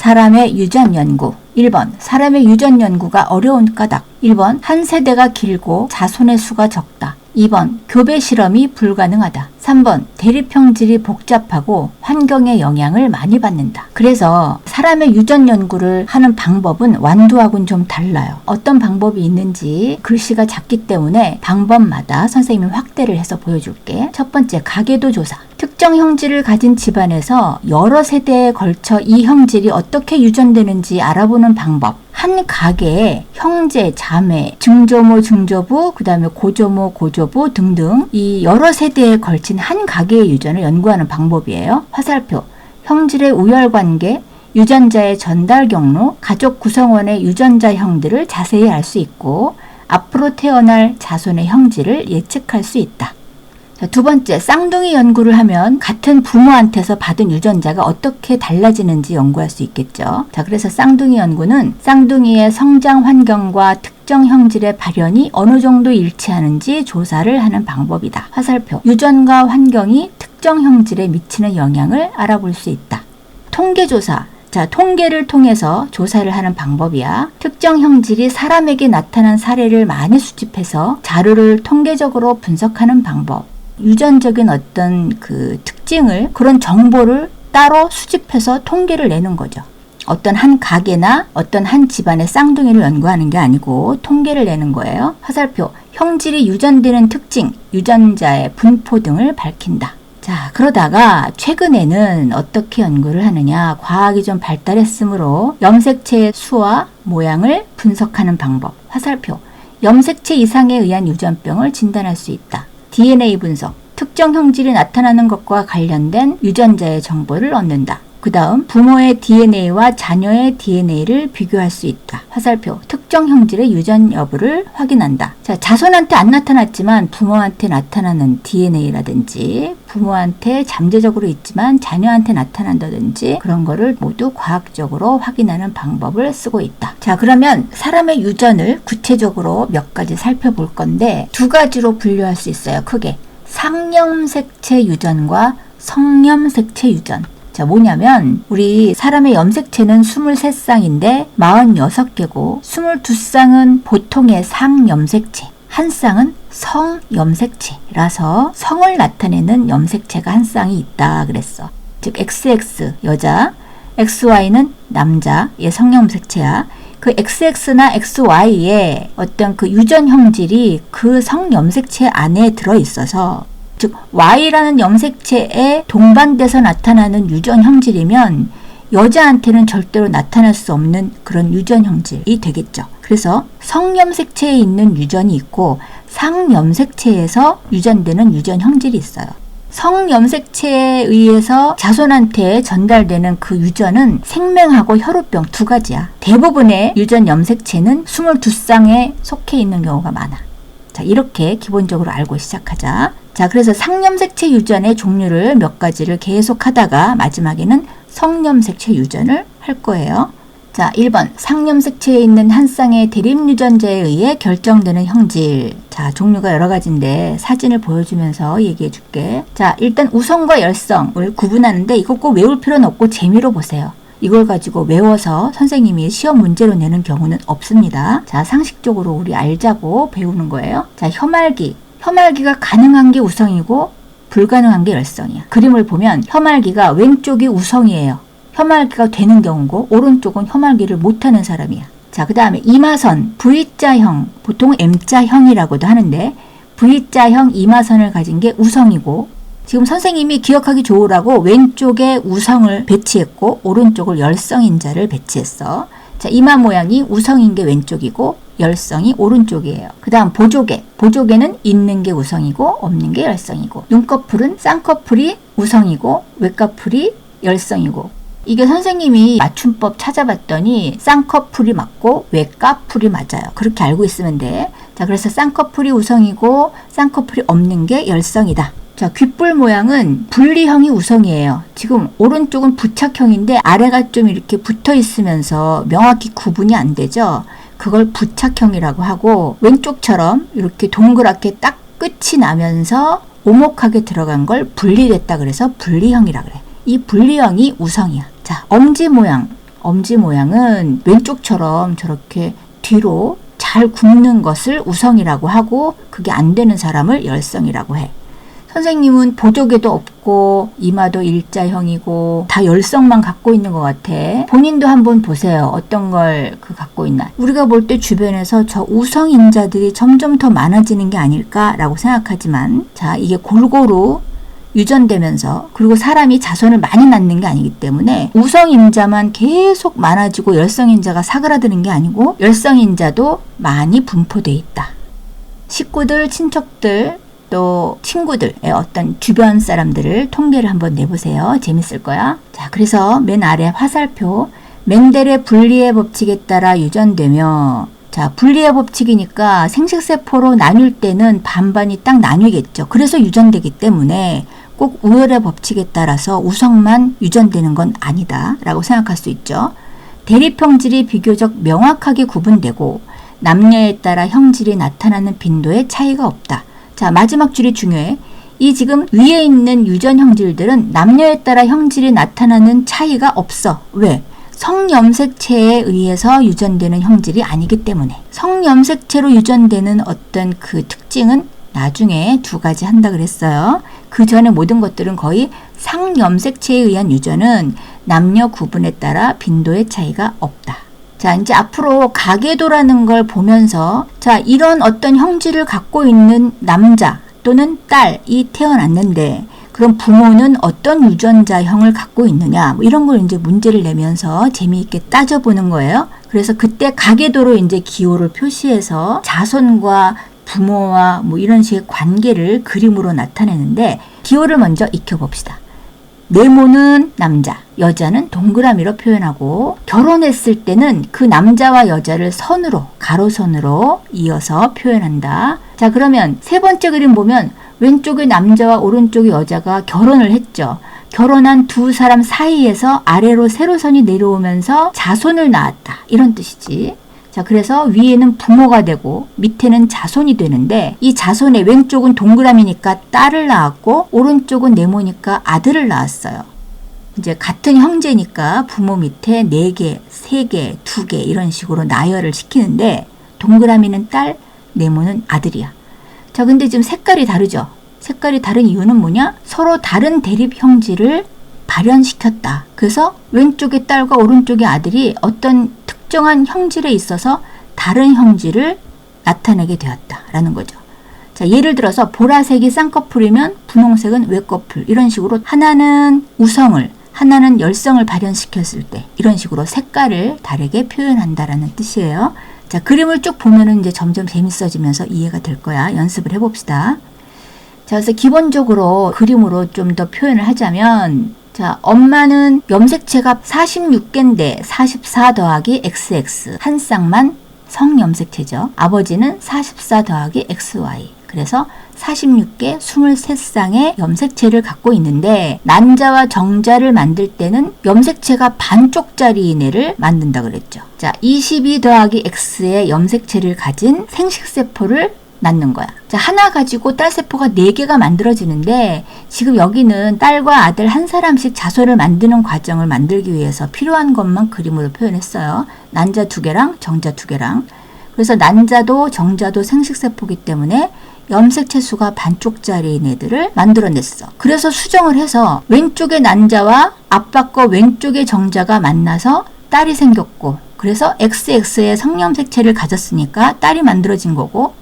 사람의 유전 연구. 1번 사람의 유전 연구가 어려운 까닭. 1번 한 세대가 길고 자손의 수가 적다. 2번 교배 실험이 불가능하다. 3번 대립형질이 복잡하고 환경의 영향을 많이 받는다. 그래서 사람의 유전 연구를 하는 방법은 완두하고는 좀 달라요. 어떤 방법이 있는지 글씨가 작기 때문에 방법마다 선생님이 확대를 해서 보여줄게. 첫 번째, 가계도 조사. 특정 형질을 가진 집안에서 여러 세대에 걸쳐 이 형질이 어떻게 유전되는지 알아보는 방법. 한 가게에 형제, 자매, 증조모, 증조부, 그 다음에 고조모, 고조부 등등 이 여러 세대에 걸친 한 가게의 유전을 연구하는 방법이에요. 화살표, 형질의 우열관계, 유전자의 전달 경로, 가족 구성원의 유전자형들을 자세히 알 수 있고 앞으로 태어날 자손의 형질을 예측할 수 있다. 두 번째, 쌍둥이 연구를 하면 같은 부모한테서 받은 유전자가 어떻게 달라지는지 연구할 수 있겠죠. 자, 그래서 쌍둥이 연구는 쌍둥이의 성장 환경과 특정 형질의 발현이 어느 정도 일치하는지 조사를 하는 방법이다. 화살표, 유전과 환경이 특정 형질에 미치는 영향을 알아볼 수 있다. 통계조사. 자, 통계를 통해서 조사를 하는 방법이야. 특정 형질이 사람에게 나타난 사례를 많이 수집해서 자료를 통계적으로 분석하는 방법. 유전적인 어떤 그 특징을, 그런 정보를 따로 수집해서 통계를 내는 거죠. 어떤 한 가게나 어떤 한 집안의 쌍둥이를 연구하는 게 아니고 통계를 내는 거예요. 화살표, 형질이 유전되는 특징, 유전자의 분포 등을 밝힌다. 자, 그러다가 최근에는 어떻게 연구를 하느냐, 과학이 좀 발달했으므로 염색체의 수와 모양을 분석하는 방법. 화살표, 염색체 이상에 의한 유전병을 진단할 수 있다. DNA 분석, 특정 형질이 나타나는 것과 관련된 유전자의 정보를 얻는다. 그 다음 부모의 DNA와 자녀의 DNA를 비교할 수 있다. 화살표, 특정 형질의 유전 여부를 확인한다. 자, 자손한테 안 나타났지만 부모한테 나타나는 DNA라든지 부모한테 잠재적으로 있지만 자녀한테 나타난다든지 그런 거를 모두 과학적으로 확인하는 방법을 쓰고 있다. 자, 그러면 사람의 유전을 구체적으로 몇 가지 살펴볼 건데 두 가지로 분류할 수 있어요. 크게 상염색체 유전과 성염색체 유전. 자, 뭐냐면 우리 사람의 염색체는 23쌍인데 46개고 22쌍은 보통의 상염색체, 한 쌍은 성염색체라서 성을 나타내는 염색체가 한 쌍이 있다 그랬어. 즉 XX 여자, XY는 남자의 성염색체야. 그 XX나 XY의 어떤 그 유전 형질이 그 성염색체 안에 들어있어서, 즉 Y라는 염색체에 동반돼서 나타나는 유전 형질이면 여자한테는 절대로 나타날 수 없는 그런 유전 형질이 되겠죠. 그래서 성염색체에 있는 유전이 있고 상염색체에서 유전되는 유전 형질이 있어요. 성염색체에 의해서 자손한테 전달되는 그 유전은 생명하고 혈우병 두 가지야. 대부분의 유전 염색체는 22쌍에 속해 있는 경우가 많아. 자, 이렇게 기본적으로 알고 시작하자. 자, 그래서 상염색체 유전의 종류를 몇 가지를 계속 하다가 마지막에는 성염색체 유전을 할 거예요. 자, 1번 상염색체에 있는 한 쌍의 대립 유전자에 의해 결정되는 형질. 자, 종류가 여러 가지인데 사진을 보여주면서 얘기해 줄게. 자, 일단 우성과 열성을 구분하는데 이거 꼭 외울 필요는 없고 재미로 보세요. 이걸 가지고 외워서 선생님이 시험 문제로 내는 경우는 없습니다. 자, 상식적으로 우리 알자고 배우는 거예요. 자, 혐알기가 가능한 게 우성이고 불가능한 게 열성이야. 그림을 보면 혐알기가 왼쪽이 우성이에요. 혐알기가 되는 경우고 오른쪽은 혐알기를 못하는 사람이야. 자, 그 다음에 이마선, V자형, 보통 M자형이라고도 하는데 V자형 이마선을 가진 게 우성이고, 지금 선생님이 기억하기 좋으라고 왼쪽에 우성을 배치했고 오른쪽을 열성인자를 배치했어. 자, 이마 모양이 우성인 게 왼쪽이고 열성이 오른쪽이에요. 그 다음 보조개는 있는 게 우성이고 없는 게 열성이고, 눈꺼풀은 쌍꺼풀이 우성이고 외꺼풀이 열성이고, 이게 선생님이 맞춤법 찾아봤더니 쌍꺼풀이 맞고 외꺼풀이 맞아요. 그렇게 알고 있으면 돼. 자, 그래서 쌍꺼풀이 우성이고 쌍꺼풀이 없는 게 열성이다. 자, 귓불 모양은 분리형이 우성이에요. 지금 오른쪽은 부착형인데 아래가 좀 이렇게 붙어 있으면서 명확히 구분이 안 되죠. 그걸 부착형이라고 하고, 왼쪽처럼 이렇게 동그랗게 딱 끝이 나면서 오목하게 들어간 걸 분리됐다 그래서 분리형이라 그래. 이 분리형이 우성이야. 자, 엄지 모양. 엄지 모양은 왼쪽처럼 저렇게 뒤로 잘 굽는 것을 우성이라고 하고 그게 안 되는 사람을 열성이라고 해. 선생님은 보조개도 없고 이마도 일자형이고 다 열성만 갖고 있는 것 같아. 본인도 한번 보세요. 어떤 걸 갖고 있나. 우리가 볼 때 주변에서 저 우성인자들이 점점 더 많아지는 게 아닐까라고 생각하지만 자, 이게 골고루 유전되면서 그리고 사람이 자손을 많이 낳는 게 아니기 때문에 우성인자만 계속 많아지고 열성인자가 사그라드는 게 아니고 열성인자도 많이 분포되어 있다. 식구들, 친척들 또 친구들의 어떤 주변 사람들을 통계를 한번 내보세요. 재밌을 거야. 자, 그래서 맨 아래 화살표 멘델의 분리의 법칙에 따라 유전되며 자, 분리의 법칙이니까 생식세포로 나뉠 때는 반반이 딱 나뉘겠죠. 그래서 유전되기 때문에 꼭 우열의 법칙에 따라서 우성만 유전되는 건 아니다 라고 생각할 수 있죠. 대립형질이 비교적 명확하게 구분되고 남녀에 따라 형질이 나타나는 빈도에 차이가 없다. 자, 마지막 줄이 중요해. 이 지금 위에 있는 유전 형질들은 남녀에 따라 형질이 나타나는 차이가 없어. 왜? 성염색체에 의해서 유전되는 형질이 아니기 때문에. 성염색체로 유전되는 어떤 그 특징은 나중에 두 가지 한다 그랬어요. 그 전에 모든 것들은 거의 상염색체에 의한 유전은 남녀 구분에 따라 빈도의 차이가 없다. 자, 이제 앞으로 가계도라는 걸 보면서 자, 이런 어떤 형질을 갖고 있는 남자 또는 딸이 태어났는데 그럼 부모는 어떤 유전자형을 갖고 있느냐 뭐 이런 걸 이제 문제를 내면서 재미있게 따져보는 거예요. 그래서 그때 가계도로 이제 기호를 표시해서 자손과 부모와 뭐 이런 식의 관계를 그림으로 나타내는데 기호를 먼저 익혀봅시다. 네모는 남자, 여자는 동그라미로 표현하고 결혼했을 때는 그 남자와 여자를 선으로, 가로선으로 이어서 표현한다. 자, 그러면 세 번째 그림 보면 왼쪽에 남자와 오른쪽에 여자가 결혼을 했죠. 결혼한 두 사람 사이에서 아래로 세로선이 내려오면서 자손을 낳았다. 이런 뜻이지. 자, 그래서 위에는 부모가 되고 밑에는 자손이 되는데 이 자손의 왼쪽은 동그라미니까 딸을 낳았고 오른쪽은 네모니까 아들을 낳았어요. 이제 같은 형제니까 부모 밑에 4개, 3개, 2개 이런 식으로 나열을 시키는데 동그라미는 딸, 네모는 아들이야. 자, 근데 지금 색깔이 다르죠? 색깔이 다른 이유는 뭐냐? 서로 다른 대립 형질을 발현시켰다. 그래서 왼쪽의 딸과 오른쪽의 아들이 어떤 특정한 형질에 있어서 다른 형질을 나타내게 되었다라는 거죠. 자, 예를 들어서 보라색이 쌍꺼풀이면 분홍색은 외꺼풀 이런 식으로 하나는 우성을 하나는 열성을 발현시켰을 때 이런 식으로 색깔을 다르게 표현한다라는 뜻이에요. 자, 그림을 쭉 보면은 이제 점점 재밌어지면서 이해가 될 거야. 연습을 해봅시다. 자, 그래서 기본적으로 그림으로 좀 더 표현을 하자면 자, 엄마는 염색체가 46개인데 44 더하기 XX 한 쌍만 성염색체죠. 아버지는 44 더하기 XY 그래서 46개 23쌍의 염색체를 갖고 있는데 난자와 정자를 만들 때는 염색체가 반쪽짜리인 애를 만든다 그랬죠. 자, 22 더하기 X의 염색체를 가진 생식세포를 낳는 거야. 자, 하나 가지고 딸세포가 4개가 만들어지는데 지금 여기는 딸과 아들 한 사람씩 자손을 만드는 과정을 만들기 위해서 필요한 것만 그림으로 표현했어요. 난자 2개랑 정자 2개랑. 그래서 난자도 정자도 생식세포이기 때문에 염색체 수가 반쪽짜리인 애들을 만들어냈어. 그래서 수정을 해서 왼쪽의 난자와 아빠 거 왼쪽의 정자가 만나서 딸이 생겼고 그래서 XX의 성염색체를 가졌으니까 딸이 만들어진 거고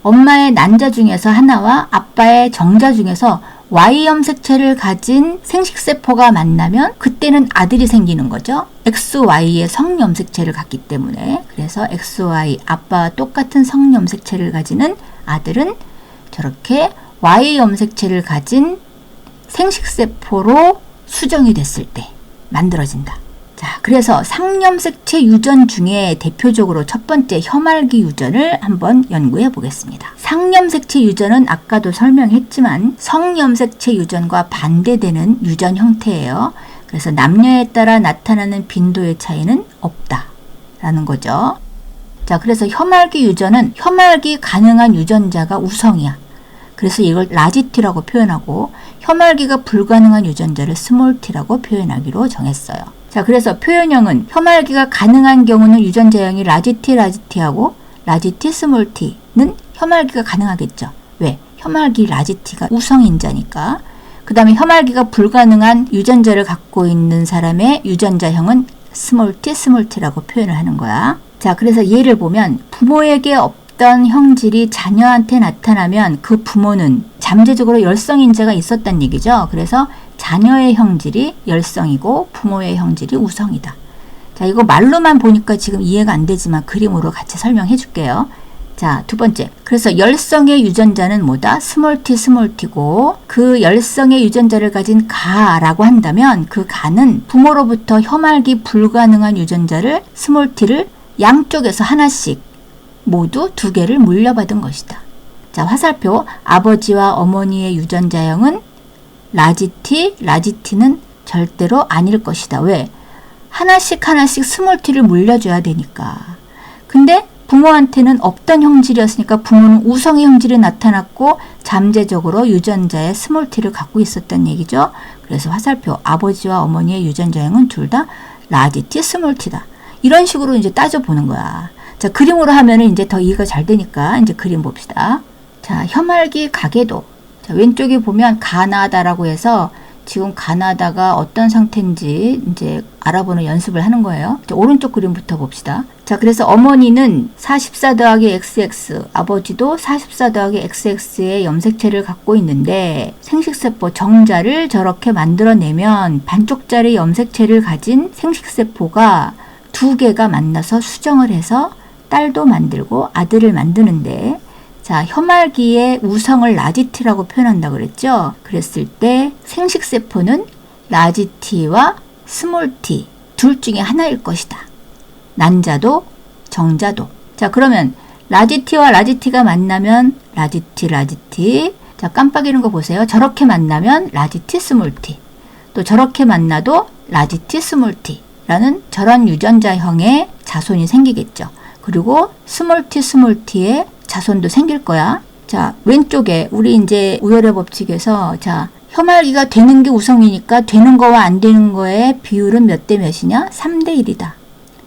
엄마의 난자 중에서 하나와 아빠의 정자 중에서 Y염색체를 가진 생식세포가 만나면 그때는 아들이 생기는 거죠. XY의 성염색체를 갖기 때문에 그래서 XY 아빠와 똑같은 성염색체를 가지는 아들은 저렇게 Y염색체를 가진 생식세포로 수정이 됐을 때 만들어진다. 자, 그래서 상염색체 유전 중에 대표적으로 첫 번째 혐알기 유전을 한번 연구해 보겠습니다. 상염색체 유전은 아까도 설명했지만 성염색체 유전과 반대되는 유전 형태예요. 그래서 남녀에 따라 나타나는 빈도의 차이는 없다라는 거죠. 자, 그래서 혐알기 유전은 혐알기 가능한 유전자가 우성이야. 그래서 이걸 라지 T라고 표현하고 혐알기가 불가능한 유전자를 스몰 t라고 표현하기로 정했어요. 자, 그래서 표현형은 혐알기가 가능한 경우는 유전자형이 라지티, 라지티하고 라지티, 스몰티는 혐알기가 가능하겠죠. 왜? 혐알기 라지티가 우성인자니까. 그 다음에 혐알기가 불가능한 유전자를 갖고 있는 사람의 유전자형은 스몰티, 스몰티라고 표현을 하는 거야. 자, 그래서 예를 보면 부모에게 없던 형질이 자녀한테 나타나면 그 부모는 잠재적으로 열성인자가 있었단 얘기죠. 그래서 자녀의 형질이 열성이고 부모의 형질이 우성이다. 자, 이거 말로만 보니까 지금 이해가 안 되지만 그림으로 같이 설명해 줄게요. 자, 두 번째. 그래서 열성의 유전자는 뭐다? 스몰티, 스몰티고 그 열성의 유전자를 가진 가라고 한다면 그 가는 부모로부터 혐알기 불가능한 유전자를 스몰티를 양쪽에서 하나씩 모두 2개를 물려받은 것이다. 자, 화살표. 아버지와 어머니의 유전자형은 라지티, 라지티는 절대로 아닐 것이다. 왜? 하나씩 스몰티를 물려줘야 되니까. 근데 부모한테는 없던 형질이었으니까 부모는 우성의 형질이 나타났고 잠재적으로 유전자의 스몰티를 갖고 있었단 얘기죠. 그래서 화살표. 아버지와 어머니의 유전자형은 둘 다 라지티, 스몰티다. 이런 식으로 이제 따져보는 거야. 자, 그림으로 하면은 이제 더 이해가 잘 되니까 이제 그림 봅시다. 자, 혐알기 가계도. 자, 왼쪽에 보면 가나다라고 해서 지금 가나다가 어떤 상태인지 이제 알아보는 연습을 하는 거예요. 자, 오른쪽 그림부터 봅시다. 자, 그래서 어머니는 44 더하기 XX, 아버지도 44 더하기 XX의 염색체를 갖고 있는데 생식세포 정자를 저렇게 만들어내면 반쪽짜리 염색체를 가진 생식세포가 2개가 만나서 수정을 해서 딸도 만들고 아들을 만드는데, 자, 혐알기의 우성을 라지티라고 표현한다고 그랬죠. 그랬을 때 생식세포는 라지티와 스몰티 둘 중에 하나일 것이다. 난자도 정자도. 자, 그러면 라지티와 라지티가 만나면 라지티. 자, 깜빡이는 거 보세요. 저렇게 만나면 라지티, 스몰티. 또 저렇게 만나도 라지티, 스몰티 라는 저런 유전자형의 자손이 생기겠죠. 그리고 스몰티의 자손도 생길 거야. 자, 왼쪽에 우리 이제 우열의 법칙에서 자, 혐알기가 되는 게 우성이니까 되는 거와 안 되는 거의 비율은 몇 대 몇이냐? 3대 1이다.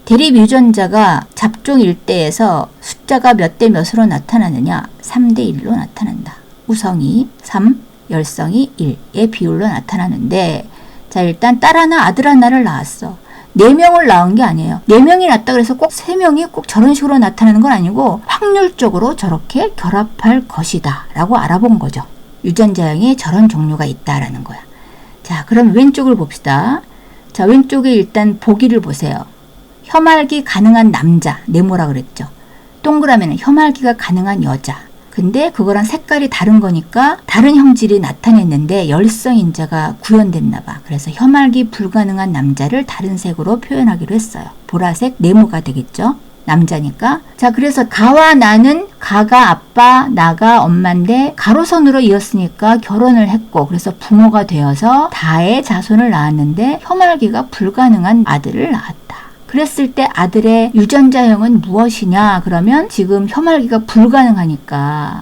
대립 유전자가 잡종 일대에서 숫자가 몇 대 몇으로 나타나느냐? 3대 1로 나타난다. 우성이 3, 열성이 1의 비율로 나타나는데, 자, 일단 딸 하나, 아들 하나를 낳았어. 4명을 낳은 게 아니에요. 4명이 낳았다 그래서 꼭 3명이 꼭 저런 식으로 나타나는 건 아니고 확률적으로 저렇게 결합할 것이다 라고 알아본 거죠. 유전자형에 저런 종류가 있다라는 거야. 자, 그럼 왼쪽을 봅시다. 자, 왼쪽에 일단 보기를 보세요. 혐알기 가능한 남자, 네모라 그랬죠. 동그라미는 혐알기가 가능한 여자. 근데 그거랑 색깔이 다른 거니까 다른 형질이 나타냈는데 열성인자가 구현됐나 봐. 그래서 혐알기 불가능한 남자를 다른 색으로 표현하기로 했어요. 보라색 네모가 되겠죠. 남자니까. 자, 그래서 가와 나는 가가 아빠, 나가 엄마인데 가로선으로 이었으니까 결혼을 했고 그래서 부모가 되어서 다의 자손을 낳았는데 혐알기가 불가능한 아들을 낳았다. 그랬을 때 아들의 유전자형은 무엇이냐? 그러면 지금 혐알기가 불가능하니까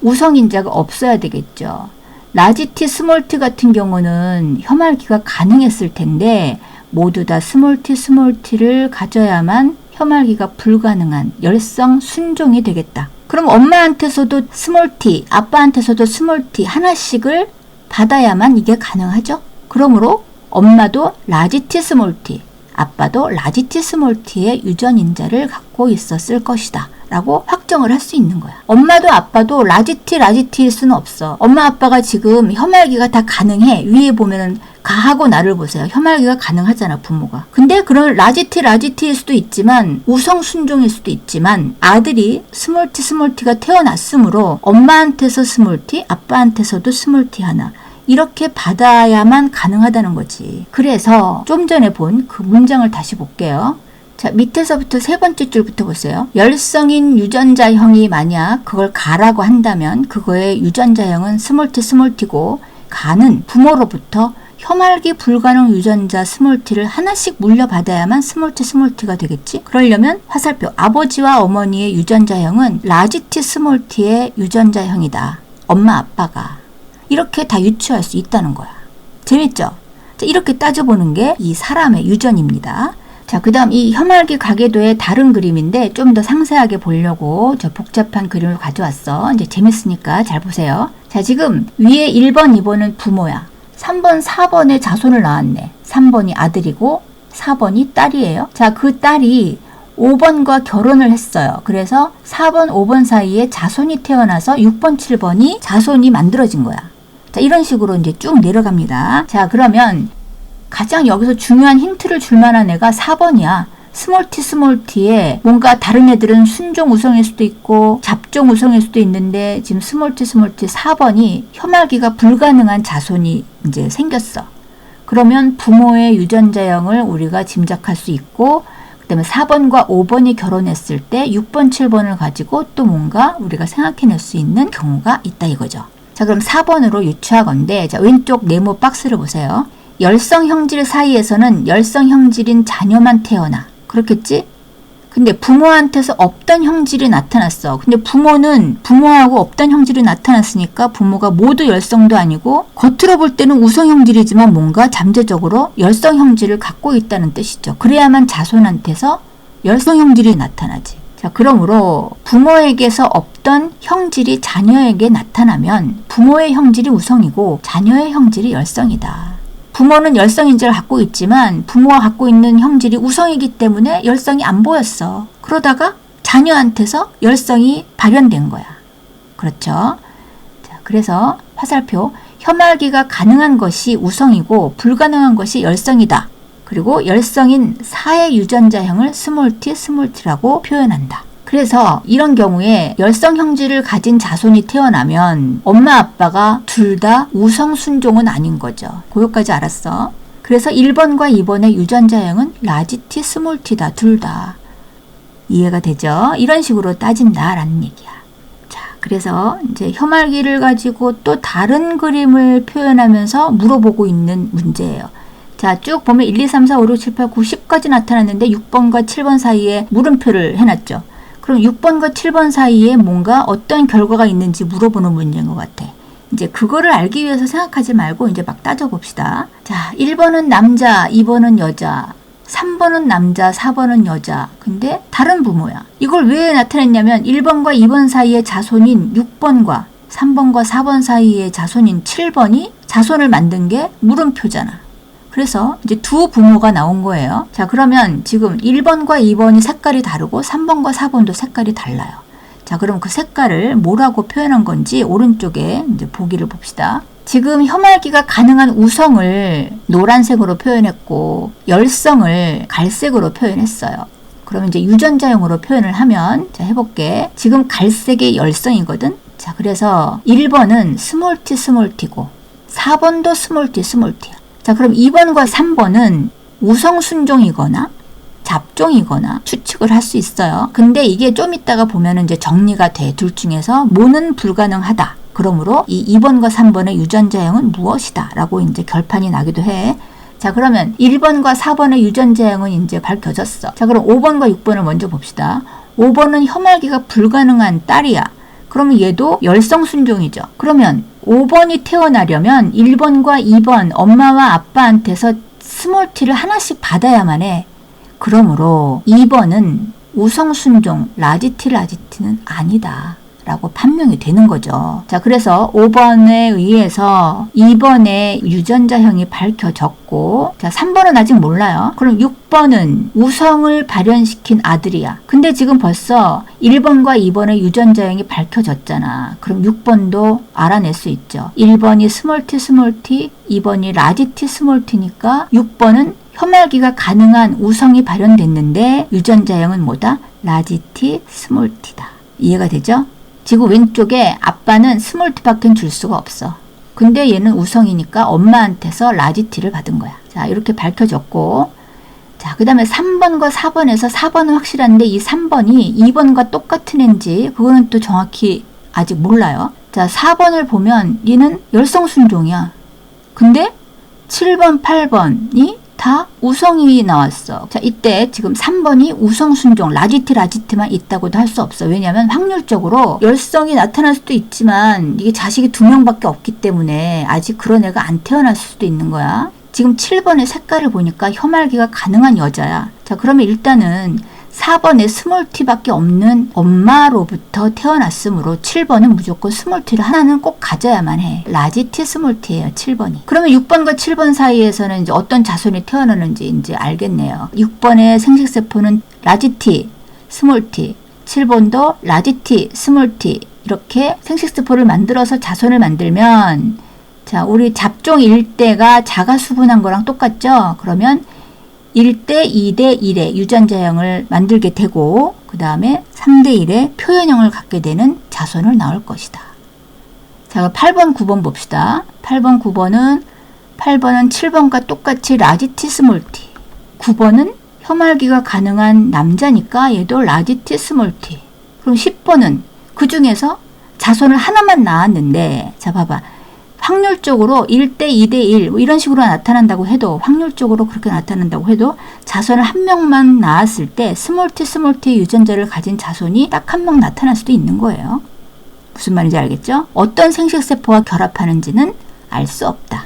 우성인자가 없어야 되겠죠. 라지티, 스몰티 같은 경우는 혐알기가 가능했을 텐데 모두 다 스몰티를 가져야만 혐알기가 불가능한 열성 순종이 되겠다. 그럼 엄마한테서도 스몰티, 아빠한테서도 스몰티 하나씩을 받아야만 이게 가능하죠. 그러므로 엄마도 라지티, 스몰티, 아빠도 라지티, 스몰티의 유전인자를 갖고 있었을 것이다 라고 확정을 할 수 있는 거야. 엄마도 아빠도 라지티일 수는 없어. 엄마 아빠가 지금 혐알기가 다 가능해. 위에 보면은 가하고 나를 보세요. 혐알기가 가능하잖아, 부모가. 근데 그런 라지티일 수도 있지만 우성 순종일 수도 있지만 아들이 스몰티가 태어났으므로 엄마한테서 스몰티, 아빠한테서도 스몰티 하나 이렇게 받아야만 가능하다는 거지. 그래서 좀 전에 본 그 문장을 다시 볼게요. 자, 밑에서부터 3번째 줄부터 보세요. 열성인 유전자형이 만약 그걸 가라고 한다면 그거의 유전자형은 스몰티고 가는 부모로부터 혐알기 불가능 유전자 스몰티를 하나씩 물려받아야만 스몰티가 되겠지? 그러려면 화살표 아버지와 어머니의 유전자형은 라지티 스몰티의 유전자형이다. 엄마 아빠가. 이렇게 다 유추할 수 있다는 거야. 재밌죠? 자, 이렇게 따져보는 게 이 사람의 유전입니다. 자, 그 다음 이 혐알기 가계도의 다른 그림인데 좀 더 상세하게 보려고 저 복잡한 그림을 가져왔어. 이제 재밌으니까 잘 보세요. 자, 지금 위에 1번, 2번은 부모야. 3번, 4번에 자손을 낳았네. 3번이 아들이고 4번이 딸이에요. 자, 그 딸이 5번과 결혼을 했어요. 그래서 4번, 5번 사이에 자손이 태어나서 6번, 7번이 자손이 만들어진 거야. 자, 이런 식으로 이제 쭉 내려갑니다. 자, 그러면 가장 여기서 중요한 힌트를 줄 만한 애가 4번이야. 스몰 t에 뭔가 다른 애들은 순종 우성일 수도 있고 잡종 우성일 수도 있는데 지금 스몰 t 4번이 혐알기가 불가능한 자손이 이제 생겼어. 그러면 부모의 유전자형을 우리가 짐작할 수 있고 그 다음에 4번과 5번이 결혼했을 때 6번, 7번을 가지고 또 뭔가 우리가 생각해낼 수 있는 경우가 있다 이거죠. 자, 그럼 4번으로 유추하건대 자, 왼쪽 네모 박스를 보세요. 열성 형질 사이에서는 열성 형질인 자녀만 태어나. 그렇겠지? 근데 부모한테서 없던 형질이 나타났어. 근데 부모는 부모하고 없던 형질이 나타났으니까 부모가 모두 열성도 아니고 겉으로 볼 때는 우성 형질이지만 뭔가 잠재적으로 열성 형질을 갖고 있다는 뜻이죠. 그래야만 자손한테서 열성 형질이 나타나지. 자, 그러므로 부모에게서 없던 형질이 자녀에게 나타나면 부모의 형질이 우성이고 자녀의 형질이 열성이다. 부모는 열성인지를 갖고 있지만 부모가 갖고 있는 형질이 우성이기 때문에 열성이 안 보였어. 그러다가 자녀한테서 열성이 발현된 거야. 그렇죠? 자, 그래서 화살표 혐알기가 가능한 것이 우성이고 불가능한 것이 열성이다. 그리고 열성인 4의 유전자형을 스몰 t라고 표현한다. 그래서 이런 경우에 열성 형질을 가진 자손이 태어나면 엄마 아빠가 둘 다 우성 순종은 아닌 거죠. 그것까지 알았어. 그래서 1번과 2번의 유전자형은 라지 t, 스몰 t다. 둘 다. 이해가 되죠? 이런 식으로 따진다라는 얘기야. 자, 그래서 이제 혐알기를 가지고 또 다른 그림을 표현하면서 물어보고 있는 문제예요. 자, 쭉 보면 1, 2, 3, 4, 5, 6, 7, 8, 9, 10까지 나타났는데 6번과 7번 사이에 물음표를 해놨죠. 그럼 6번과 7번 사이에 뭔가 어떤 결과가 있는지 물어보는 문제인 것 같아. 이제 그거를 알기 위해서 생각하지 말고 이제 막 따져봅시다. 자, 1번은 남자, 2번은 여자, 3번은 남자, 4번은 여자. 근데 다른 부모야. 이걸 왜 나타냈냐면 1번과 2번 사이의 자손인 6번과 3번과 4번 사이의 자손인 7번이 자손을 만든 게 물음표잖아. 그래서 이제 두 부모가 나온 거예요. 자, 그러면 지금 1번과 2번이 색깔이 다르고 3번과 4번도 색깔이 달라요. 자, 그럼 그 색깔을 뭐라고 표현한 건지 오른쪽에 이제 보기를 봅시다. 지금 혐알기가 가능한 우성을 노란색으로 표현했고 열성을 갈색으로 표현했어요. 그러면 이제 유전자형으로 표현을 하면 자, 해볼게. 지금 갈색의 열성이거든. 자, 그래서 1번은 스몰 t고 4번도 스몰 t야. 자, 그럼 2번과 3번은 우성순종이거나 잡종이거나 추측을 할 수 있어요. 근데 이게 좀 이따가 보면은 이제 정리가 돼. 둘 중에서 뭐는 불가능하다. 그러므로 이 2번과 3번의 유전자형은 무엇이다. 라고 이제 결판이 나기도 해. 자, 그러면 1번과 4번의 유전자형은 이제 밝혀졌어. 자, 그럼 5번과 6번을 먼저 봅시다. 5번은 혐알기가 불가능한 딸이야. 그러면 얘도 열성순종이죠. 그러면 5번이 태어나려면 1번과 2번 엄마와 아빠한테서 스몰 t를 하나씩 받아야만 해. 그러므로 2번은 우성순종 라지티는 아니다. 라고 판명이 되는 거죠. 자, 그래서 5번에 의해서 2번의 유전자형이 밝혀졌고, 자, 3번은 아직 몰라요. 그럼 6번은 우성을 발현시킨 아들이야. 근데 지금 벌써 1번과 2번의 유전자형이 밝혀졌잖아. 그럼 6번도 알아낼 수 있죠. 1번이 스몰 t, 2번이 라지 스몰 t니까 6번은 혐알기가 가능한 우성이 발현됐는데 유전자형은 뭐다? 라지 스몰 t다. 이해가 되죠? 지금 왼쪽에 아빠는 스몰 t밖에 줄 수가 없어. 근데 얘는 우성이니까 엄마한테서 라지 t를 받은 거야. 자, 이렇게 밝혀졌고, 자, 그 다음에 3번과 4번에서 4번은 확실한데 이 3번이 2번과 똑같은 애인지 그거는 또 정확히 아직 몰라요. 자, 4번을 보면 얘는 열성순종이야. 근데 7번, 8번이 다 우성이 나왔어. 자, 이때 지금 3번이 우성순종, 라지트만 있다고도 할 수 없어. 왜냐하면 확률적으로 열성이 나타날 수도 있지만 이게 자식이 2명밖에 없기 때문에 아직 그런 애가 안 태어났을 수도 있는 거야. 지금 7번의 색깔을 보니까 혐알기가 가능한 여자야. 자, 그러면 일단은 4번에 스몰티밖에 없는 엄마로부터 태어났으므로 7번은 무조건 스몰티를 하나는 꼭 가져야만 해. 라지티 스몰티예요, 7번이. 그러면 6번과 7번 사이에서는 이제 어떤 자손이 태어나는지 이제 알겠네요. 6번의 생식세포는 라지티, 스몰티, 7번도 라지티, 스몰티 이렇게 생식세포를 만들어서 자손을 만들면 자, 우리 잡종 1대가 자가수분한 거랑 똑같죠? 그러면 1대, 2대, 1의 유전자형을 만들게 되고 그 다음에 3대 1의 표현형을 갖게 되는 자손을 낳을 것이다. 자, 8번, 9번 봅시다. 8번, 9번은 7번과 똑같이 라지티 스몰티. 9번은 혐알기가 가능한 남자니까 얘도 라지티 스몰티. 그럼 10번은 그 중에서 자손을 하나만 낳았는데 자, 봐봐. 확률적으로 1대 2대 1 뭐 이런 식으로 나타난다고 해도 확률적으로 그렇게 나타난다고 해도 자손을 한 명만 낳았을 때 스몰티 유전자를 가진 자손이 딱 한 명 나타날 수도 있는 거예요. 무슨 말인지 알겠죠? 어떤 생식세포와 결합하는지는 알 수 없다.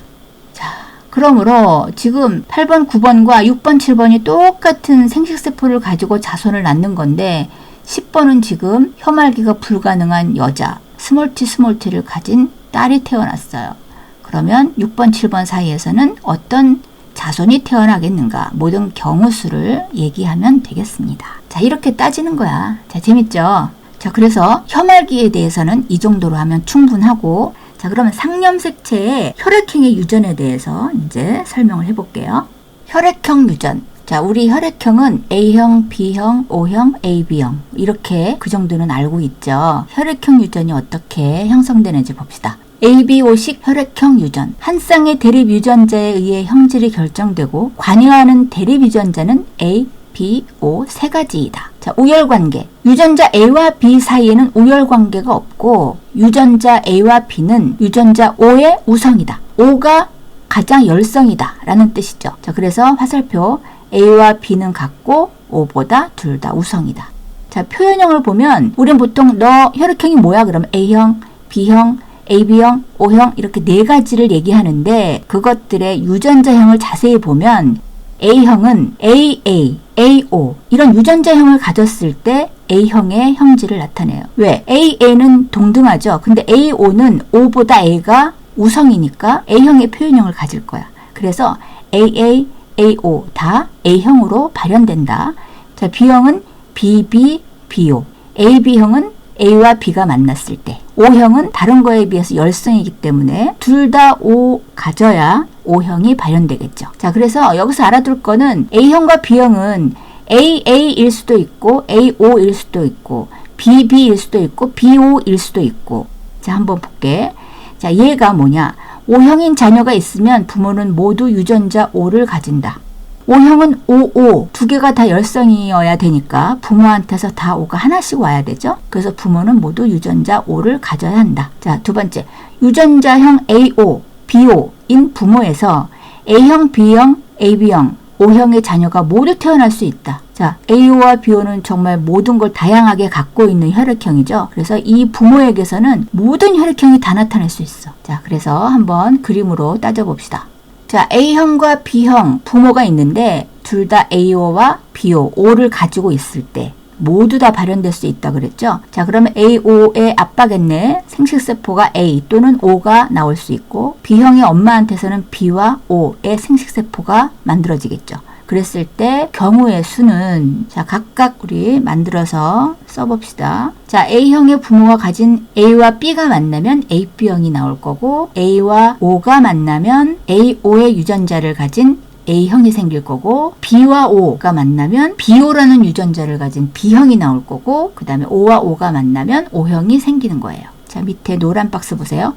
자, 그러므로 지금 8번, 9번과 6번, 7번이 똑같은 생식세포를 가지고 자손을 낳는 건데 10번은 지금 혐알기가 불가능한 여자 스몰티를 가진 딸이 태어났어요. 그러면 6번, 7번 사이에서는 어떤 자손이 태어나겠는가? 모든 경우수를 얘기하면 되겠습니다. 자, 이렇게 따지는 거야. 자, 재밌죠? 자, 그래서 혐알기에 대해서는 이 정도로 하면 충분하고 자, 그러면 상념색체의 혈액형의 유전에 대해서 이제 설명을 해볼게요. 혈액형 유전. 자, 우리 혈액형은 A형, B형, O형, AB형 이렇게 그 정도는 알고 있죠. 혈액형 유전이 어떻게 형성되는지 봅시다. ABO식 혈액형 유전. 한 쌍의 대립 유전자에 의해 형질이 결정되고 관여하는 대립 유전자는 A, B, O 세 가지이다. 자, 우열관계. 유전자 A와 B 사이에는 우열관계가 없고 유전자 A와 B는 유전자 O의 우성이다. O가 가장 열성이다 라는 뜻이죠. 자, 그래서 화살표 A와 B는 같고 O보다 둘 다 우성이다. 자, 표현형을 보면 우린 보통 너 혈액형이 뭐야? 그러면 A형, B형, AB형, O형 이렇게 네 가지를 얘기하는데 그것들의 유전자형을 자세히 보면 A형은 AA, AO 이런 유전자형을 가졌을 때 A형의 형질을 나타내요. 왜? AA는 동등하죠. 근데 AO는 O보다 A가 우성이니까 A형의 표현형을 가질 거야. 그래서 AA, AO 다 A형으로 발현된다. 자, B형은 BB, BO. AB형은 A와 B가 만났을 때. O형은 다른 거에 비해서 열성이기 때문에 둘 다 O 가져야 O형이 발현되겠죠. 자, 그래서 여기서 알아둘 거는 A형과 B형은 AA일 수도 있고 AO일 수도 있고 BB일 수도 있고 BO일 수도 있고. 자, 한번 볼게. 자, 얘가 뭐냐? O형인 자녀가 있으면 부모는 모두 유전자 O를 가진다. O형은 OO 두 개가 다 열성이어야 되니까 부모한테서 다 O가 하나씩 와야 되죠. 그래서 부모는 모두 유전자 O를 가져야 한다. 자, 두 번째 유전자형 AO, BO인 부모에서 A형, B형, AB형, O형의 자녀가 모두 태어날 수 있다. 자, AO와 BO는 정말 모든 걸 다양하게 갖고 있는 혈액형이죠. 그래서 이 부모에게서는 모든 혈액형이 다 나타날 수 있어. 자, 그래서 한번 그림으로 따져봅시다. 자, A형과 B형 부모가 있는데 둘 다 AO와 BO, O를 가지고 있을 때 모두 다 발현될 수 있다 그랬죠. 자, 그러면 AO의 아빠겠네. 생식세포가 A 또는 O가 나올 수 있고 B형의 엄마한테서는 B와 O의 생식세포가 만들어지겠죠. 그랬을 때 경우의 수는 자, 각각 우리 만들어서 써봅시다. 자, A형의 부모가 가진 A와 B가 만나면 AB형이 나올 거고 A와 O가 만나면 AO의 유전자를 가진 A형이 생길 거고 B와 O가 만나면 BO라는 유전자를 가진 B형이 나올 거고 그 다음에 O와 O가 만나면 O형이 생기는 거예요. 자, 밑에 노란 박스 보세요.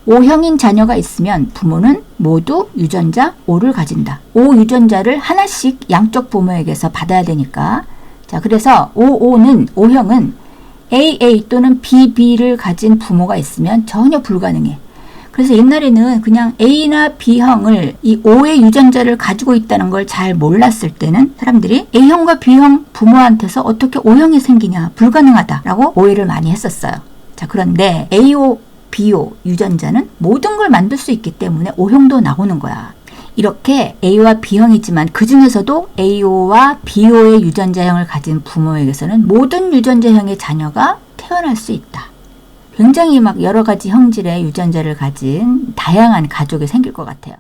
O형인 자녀가 있으면 부모는 모두 유전자 O를 가진다. O 유전자를 하나씩 양쪽 부모에게서 받아야 되니까 자, 그래서 O형은 AA 또는 BB를 가진 부모가 있으면 전혀 불가능해. 그래서 옛날에는 그냥 A나 B형을 이 O의 유전자를 가지고 있다는 걸 잘 몰랐을 때는 사람들이 A형과 B형 부모한테서 어떻게 O형이 생기냐 불가능하다라고 오해를 많이 했었어요. 자, 그런데 AO, BO 유전자는 모든 걸 만들 수 있기 때문에 O형도 나오는 거야. 이렇게 A와 B형이지만 그 중에서도 A호와 B호의 유전자형을 가진 부모에게서는 모든 유전자형의 자녀가 태어날 수 있다. 굉장히 막 여러 가지 형질의 유전자를 가진 다양한 가족이 생길 것 같아요.